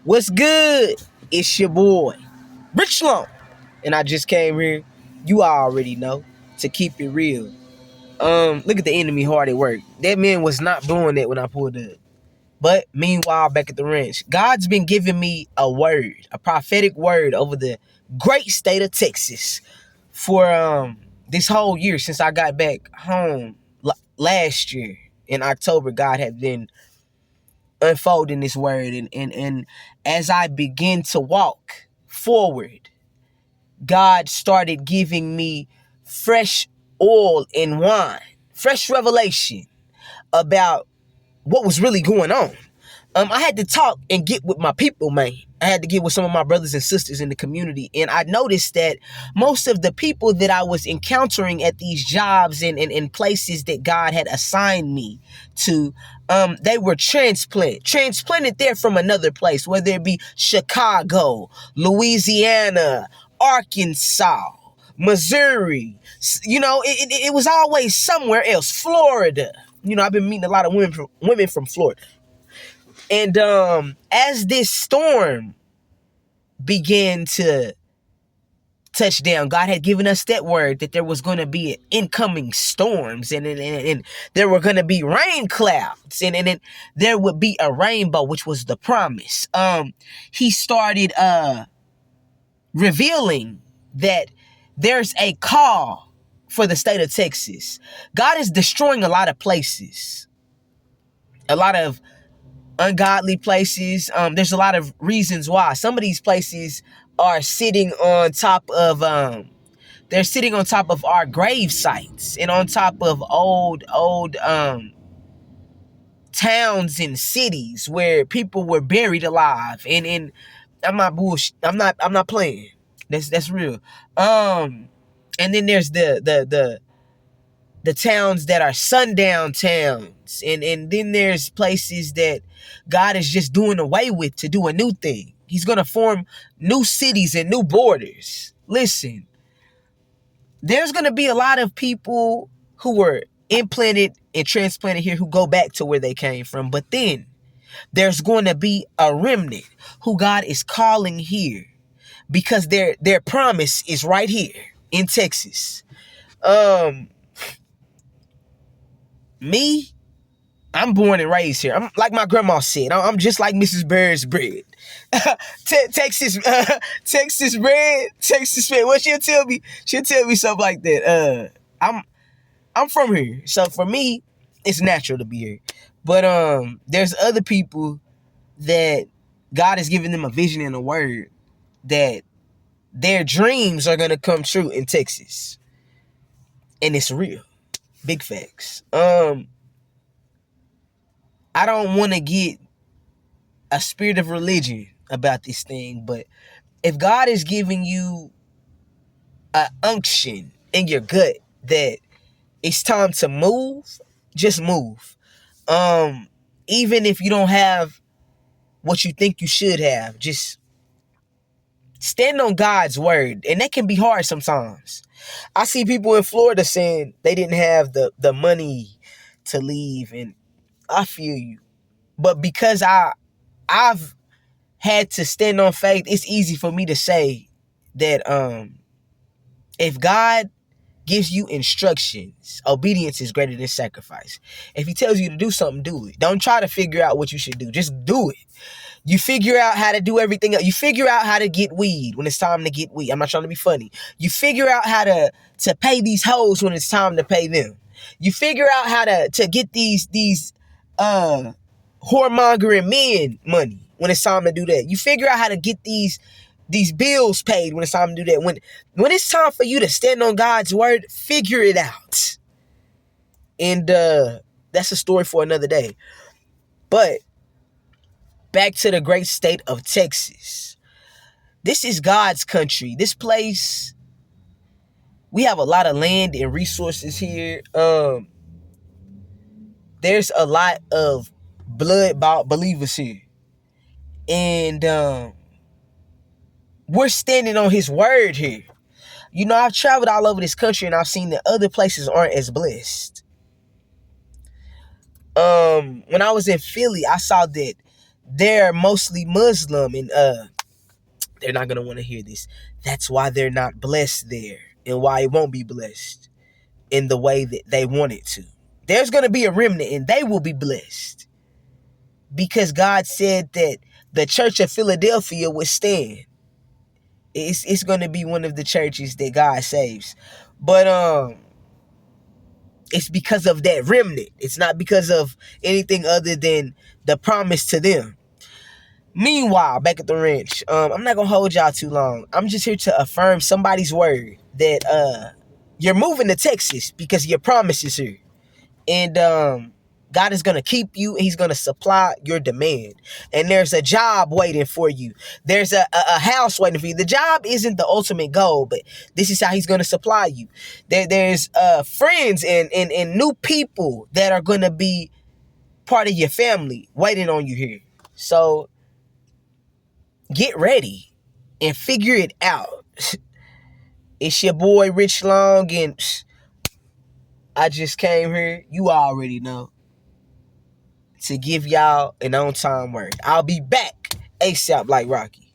What's good? It's your boy, Rich Long. And I just came here, you already know, to keep it real. Look at the enemy hard at work. That man was not doing that when I pulled up. But meanwhile, back at the ranch, God's been giving me a word, a prophetic word over the great state of Texas for this whole year since I got back home last year in October. God had been unfolding this word, and as I begin to walk forward, God started giving me fresh oil and wine, fresh revelation about what was really going on. I had to talk and get with my people, man. I had to get with some of my brothers and sisters in the community. And I noticed that most of the people that I was encountering at these jobs and places that God had assigned me to, they were transplanted there from another place, whether it be Chicago, Louisiana, Arkansas, Missouri. It was always somewhere else. Florida. I've been meeting a lot of women from Florida. And as this storm began to touch down, God had given us that word that there was going to be incoming storms and there were going to be rain clouds and there would be a rainbow, which was the promise. He started revealing that there's a call for the state of Texas. God is destroying a lot of places, a lot of ungodly places. There's a lot of reasons why. Some of these places are sitting on top of they're sitting on top of our grave sites and on top of old towns and cities where people were buried alive. And I'm not bullshit. I'm not playing. That's real. And then there's the towns that are sundown towns. And then there's places that God is just doing away with to do a new thing. He's going to form new cities and new borders. Listen, there's going to be a lot of people who were implanted and transplanted here who go back to where they came from. But then there's going to be a remnant who God is calling here because their promise is right here in Texas. Me, I'm born and raised here. I'm like my grandma said. I'm just like Mrs. Bird's bread. Texas bread, Texas bread. What she'll tell me something like that. I'm from here, so for me, it's natural to be here. But there's other people that God has given them a vision and a word that their dreams are gonna come true in Texas, and it's real. Big facts. I don't want to get a spirit of religion about this thing, but if God is giving you an unction in your gut that it's time to move, just move. Even if you don't have what you think you should have, just stand on God's word. And that can be hard sometimes. I see people in Florida saying they didn't have the money to leave, and I feel you. But because I've had to stand on faith, it's easy for me to say that if God gives you instructions, obedience is greater than sacrifice. If he tells you to do something, do it. Don't try to figure out what you should do. Just do it. You figure out how to do everything else. You figure out how to get weed when it's time to get weed. I'm not trying to be funny. You figure out how to pay these hoes when it's time to pay them. You figure out how to get these whoremongering men money when it's time to do that. You figure out how to get these bills paid when it's time to do that. When it's time for you to stand on God's word, figure it out. And that's a story for another day. But back to the great state of Texas. This is God's country. This place, we have a lot of land and resources here. There's a lot of blood-bought believers here. And we're standing on his word here. I've traveled all over this country and I've seen that other places aren't as blessed. When I was in Philly, I saw that they're mostly Muslim, and they're not gonna want to hear this. That's why they're not blessed there, and why it won't be blessed in the way that they want it to. There's gonna be a remnant, and they will be blessed because God said that the Church of Philadelphia would stand. It's gonna be one of the churches that God saves, but it's because of that remnant. It's not because of anything other than the promise to them. Meanwhile, back at the ranch, I'm not gonna hold y'all too long. I'm just here to affirm somebody's word that you're moving to Texas because your promise is here, and God is gonna keep you, and He's gonna supply your demand. And there's a job waiting for you. There's a house waiting for you. The job isn't the ultimate goal, but this is how He's gonna supply you. There's friends and new people that are gonna be part of your family waiting on you here. So get ready and figure it out. It's your boy Rich Long, and I just came here. You already know, to give y'all an on-time word. I'll be back ASAP like Rocky.